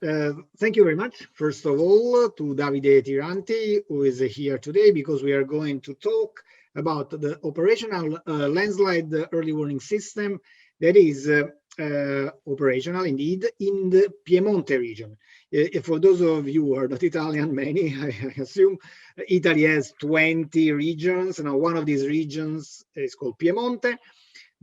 Thank you very much, first of all, to Davide Tiranti, who is here today, because we are going to talk about the operational landslide early warning system that is operational indeed in the Piemonte region. For those of you who are not Italian, many, I assume, Italy has 20 regions. Now, one of these regions is called Piemonte.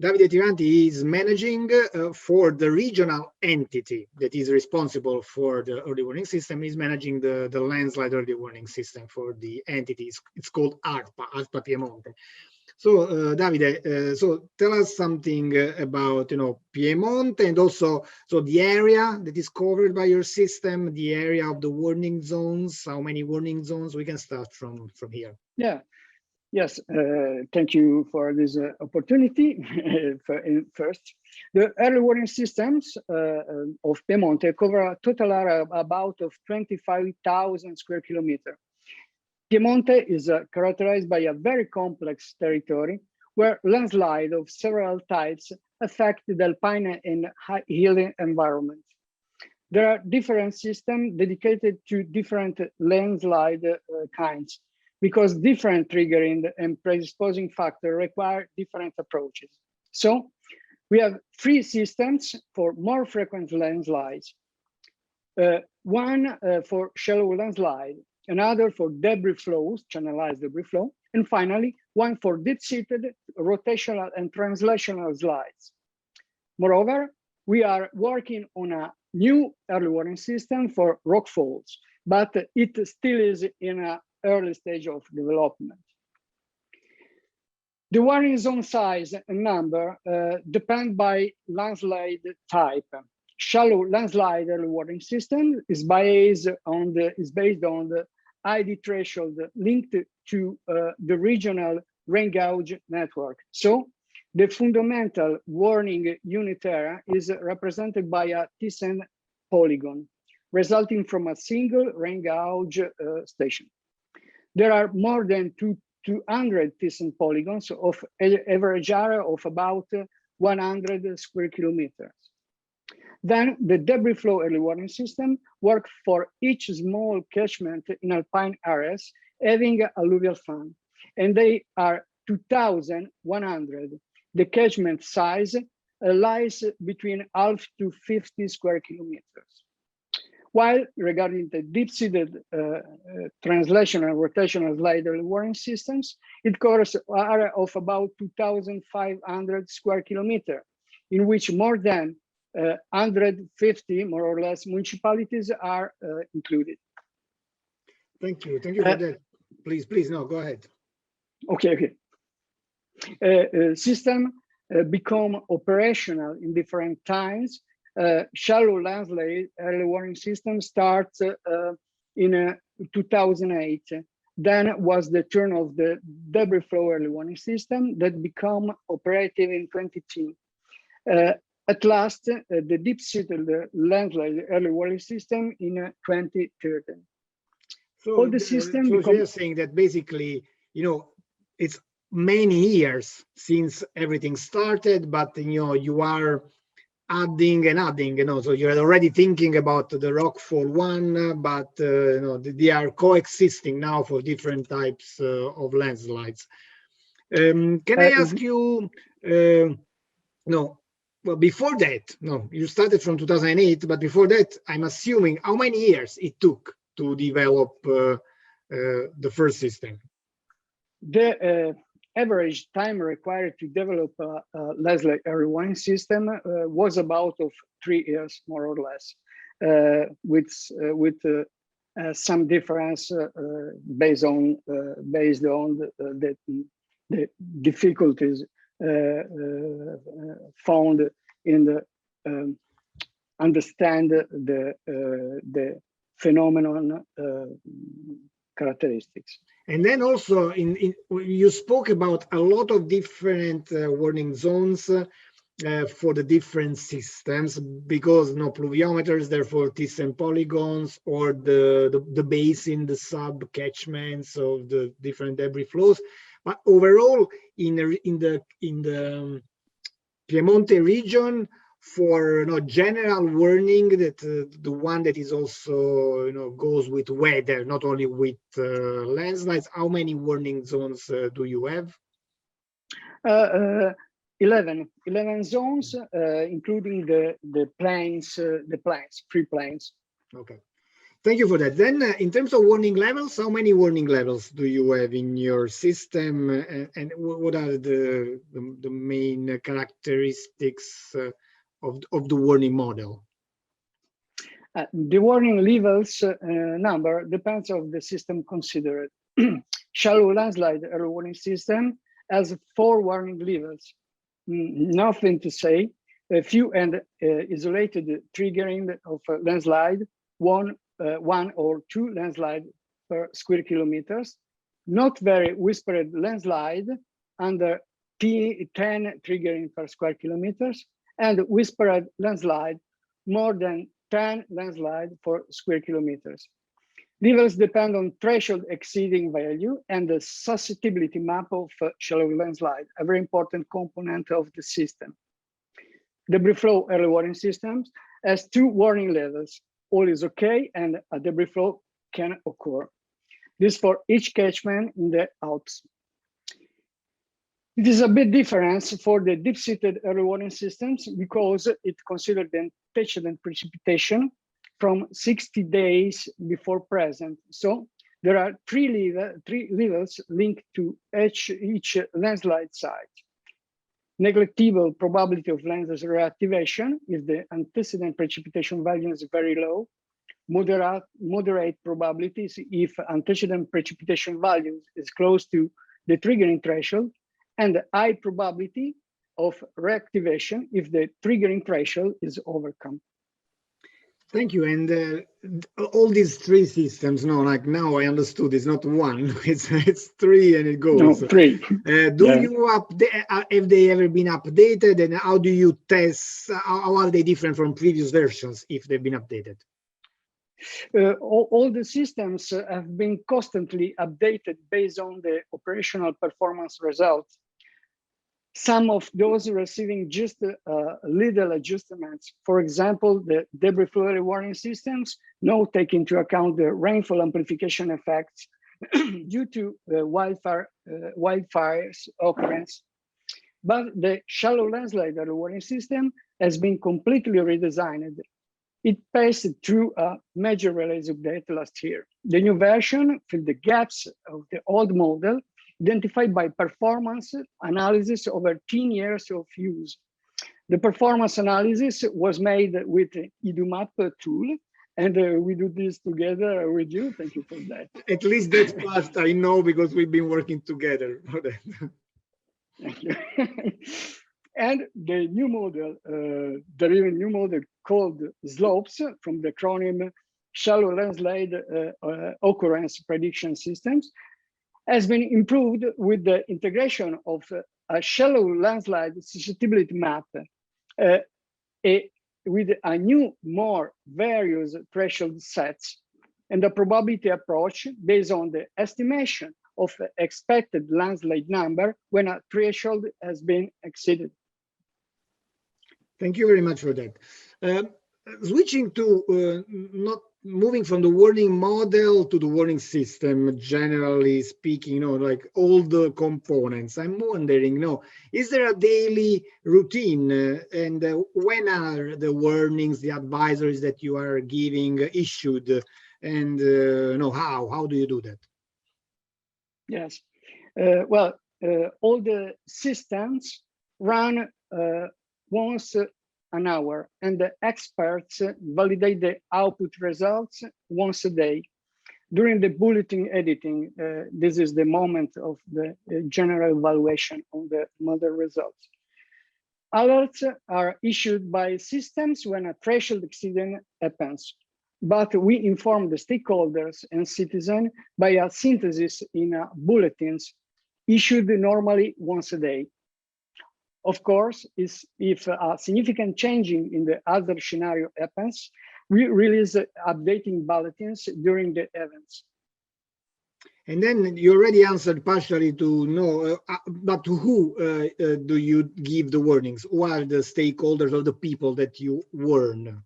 Davide Tiranti is managing for the regional entity that is responsible for the early warning system. He's managing the landslide early warning system for the entities. It's called ARPA Piemonte. So, Davide, so tell us something about Piemonte, and also the area that is covered by your system, the area of the warning zones. How many warning zones? We can start from here. Yeah. Yes, thank you for this opportunity. First, the early warning systems of Piemonte cover a total area of about 25,000 square kilometers. Piemonte is characterized by a very complex territory where landslide of several types affect the alpine and high-hilly environment. There are different systems dedicated to different landslide kinds, because different triggering and predisposing factors require different approaches. So we have 3 systems for more frequent landslides. One for shallow landslide, another for debris flows, channelized debris flow, and finally, one for deep-seated rotational and translational slides. Moreover, we are working on a new early warning system for rock falls, but it still is in an early stage of development. The warning zone size and number depend by landslide type. Shallow landslide early warning system is based on the ID threshold linked to the regional rain gauge network. So the fundamental warning unit area is represented by a Thyssen polygon, resulting from a single rain gauge station. There are more than 200 Thyssen polygons of average area of about 100 square kilometers. Then the debris flow early warning system works for each small catchment in alpine areas having alluvial fan, and they are 2,100. The catchment size lies between half to 50 square kilometers. While regarding the deep-seated translation and rotational slide early warning systems, it covers an area of about 2,500 square kilometers, in which more than 150, more or less, municipalities are included. Thank you for that. Please, no, go ahead. Okay. System become operational in different times. Shallow landslide early warning system starts in 2008. Then was the turn of the debris flow early warning system that become operative in 2010. At last, the deep-seated landslide early warning system in 2013. So all the system. So you're saying that basically, it's many years since everything started, but you are adding and adding, so you're already thinking about the rockfall one, but they are coexisting now for different types of landslides. Can I ask you, well, before that, you started from 2008, but before that, I'm assuming how many years it took to develop the first system? The average time required to develop a landslide early warning system was about 3 years, more or less, with some difference based on the difficulties found in the understand the phenomenon characteristics. And then also you spoke about a lot of different warning zones for the different systems, because pluviometers, therefore Thyssen polygons, or the basin, the sub catchments of the different debris flows. But overall, in the Piemonte region, for general warning, that the one that is also goes with weather, not only with landslides, how many warning zones do you have? 11 zones, including the plains, free plains. Okay, thank you for that. Then in terms of warning levels, how many warning levels do you have in your system, and what are the main characteristics of the warning model? The warning levels number depends on the system considered. Shallow landslide early warning system has 4 warning levels. Nothing to say. A few and isolated triggering of a landslide, one or 2 landslide per square kilometers. Not very whispered landslide under 10 triggering per square kilometers, and whispered landslide more than 10 landslide for square kilometers. Levels depend on threshold exceeding value and the susceptibility map of shallow landslide, a very important component of the system. Debris flow early warning systems has 2 warning levels. All is okay, and a debris flow can occur. This for each catchment in the Alps. It is a bit different for the deep-seated early warning systems because it considers the antecedent precipitation from 60 days before present. So there are 3 levels linked to each landslide site. Neglectable probability of landslide reactivation if the antecedent precipitation value is very low. Moderate probabilities if antecedent precipitation value is close to the triggering threshold, and high probability of reactivation if the triggering threshold is overcome. Thank you. And all these 3 systems, like now I understood, it's not one, it's 3 and it goes. No, 3. Do you update? Have they ever been updated, and how do you test? How are they different from previous versions if they've been updated? All the systems have been constantly updated based on the operational performance results. Some of those receiving just little adjustments. For example, the debris flow early warning systems now take into account the rainfall amplification effects due to wildfires occurrence. But the shallow landslide early warning system has been completely redesigned. It passed through a major release update last year. The new version filled the gaps of the old model, identified by performance analysis over 10 years of use. The performance analysis was made with the EduMap tool, and we do this together with you. Thank you for that. At least that part I know, because we've been working together. Thank you. And the new model, there is a new model called SLOPES from the acronym Shallow Landslide Occurrence Prediction Systems, has been improved with the integration of a shallow landslide susceptibility map with a new, more various threshold sets, and a probability approach based on the estimation of expected landslide number when a threshold has been exceeded. Thank you very much for that. Switching to not moving from the warning model to the warning system, generally speaking, like all the components, I'm wondering, is there a daily routine, and when are the warnings, the advisories that you are giving issued, and how do you do that? Yes, well, all the systems run once an hour, and the experts validate the output results once a day. During the bulletin editing, this is the moment of the general evaluation of the model results. Alerts are issued by systems when a threshold exceeding happens, but we inform the stakeholders and citizens by a synthesis in bulletins issued normally once a day. Of course, if a significant changing in the other scenario happens, we release updating bulletins during the events. And then you already answered partially to no, but to who do you give the warnings? Who are the stakeholders or the people that you warn?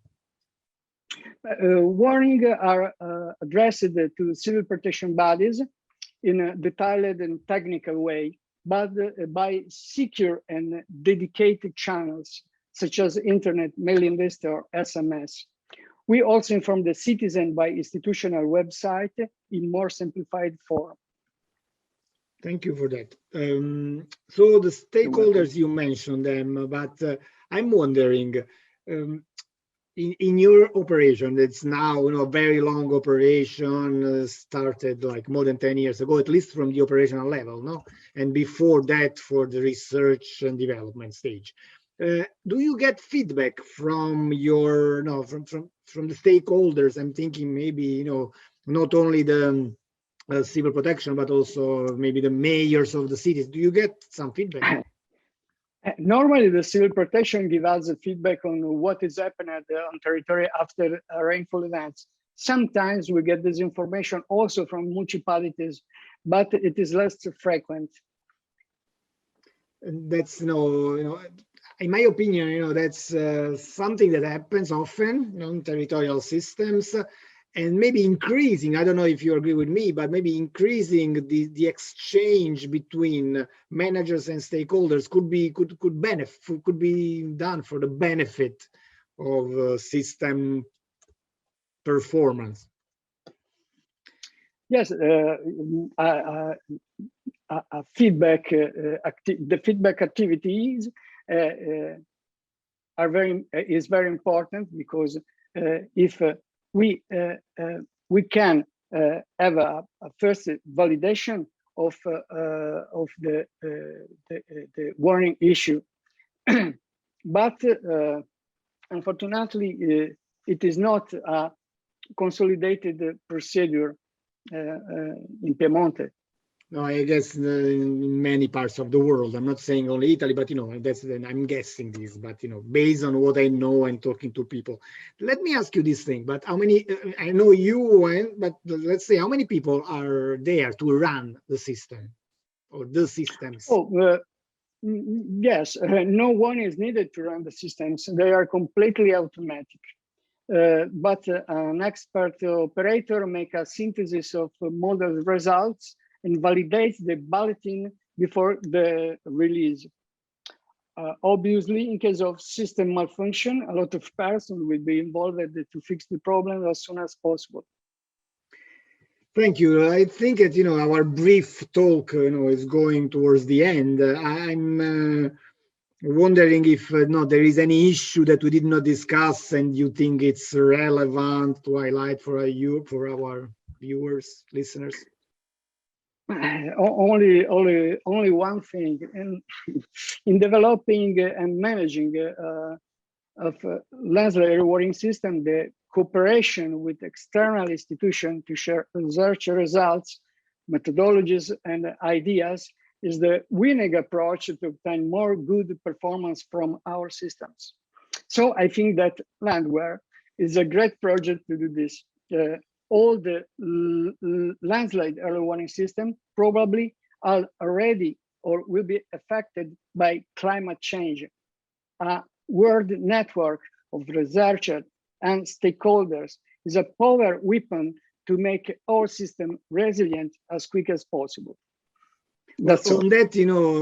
Warning are addressed to civil protection bodies in a detailed and technical way, but by secure and dedicated channels, such as internet, mailing list, or SMS. We also inform the citizen by institutional website in more simplified form. Thank you for that. So the stakeholders, you mentioned them, but I'm wondering, in your operation, it's now a very long operation, started like more than 10 years ago, at least from the operational level, no? And before that, for the research and development stage. Do you get feedback from your, from the stakeholders? I'm thinking maybe, not only the civil protection, but also maybe the mayors of the cities. Do you get some feedback? Normally, the civil protection gives us feedback on what is happening on territory after rainfall events. Sometimes we get this information also from municipalities, but it is less frequent. And that's, in my opinion, that's something that happens often in territorial systems, and maybe increasing, I don't know if you agree with me, but maybe increasing the exchange between managers and stakeholders could be done for the benefit of system performance. Yes, feedback, the feedback activities is very important, because if we can have a first validation of the warning issue, but unfortunately, it is not a consolidated procedure in Piemonte. No, I guess in many parts of the world. I'm not saying only Italy, but that's I'm guessing this. But based on what I know and talking to people, let me ask you this thing. But how many? I know you went, but let's say how many people are there to run the system or the systems? Oh, yes, no one is needed to run the systems. They are completely automatic. But an expert operator make a synthesis of model results and validate the bulletin before the release. Obviously, in case of system malfunction, a lot of persons will be involved to fix the problem as soon as possible. Thank you. I think that our brief talk is going towards the end. I'm wondering if there is any issue that we did not discuss and you think it's relevant to highlight for our viewers, listeners. Only one thing. In developing and managing of LandAware warning system, the cooperation with external institutions to share research results, methodologies, and ideas is the winning approach to obtain more good performance from our systems. So I think that LandAware is a great project to do this. All the landslide early warning system probably are already or will be affected by climate change. A world network of researchers and stakeholders is a power weapon to make our system resilient as quick as possible. That's on that,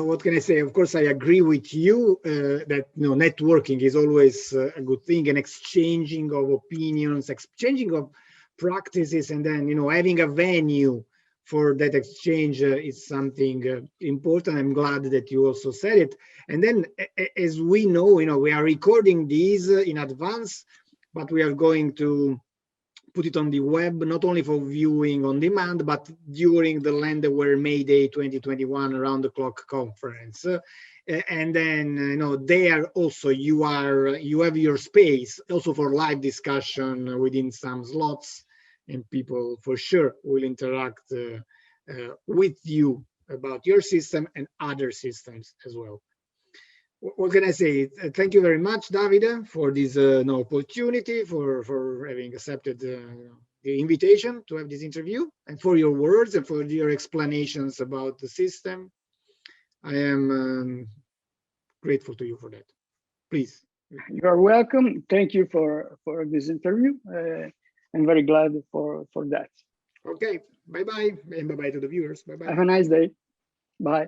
what can I say? Of course, I agree with you that networking is always a good thing, and exchanging of opinions, exchanging of practices, and then having a venue for that exchange is something important. I'm glad that you also said it. And then, as we know, we are recording these in advance, but we are going to put it on the web, not only for viewing on demand, but during the LandAware May Day 2021 around the clock conference. And then, there also you have your space also for live discussion within some slots, and people for sure will interact with you about your system and other systems as well. What can I say? Thank you very much, Davide, for this opportunity, for having accepted the invitation to have this interview and for your words and for your explanations about the system. I am grateful to you for that. Please. You are welcome. Thank you for this interview. I'm very glad for that. Okay. Bye-bye. And bye-bye to the viewers. Bye-bye. Have a nice day. Bye.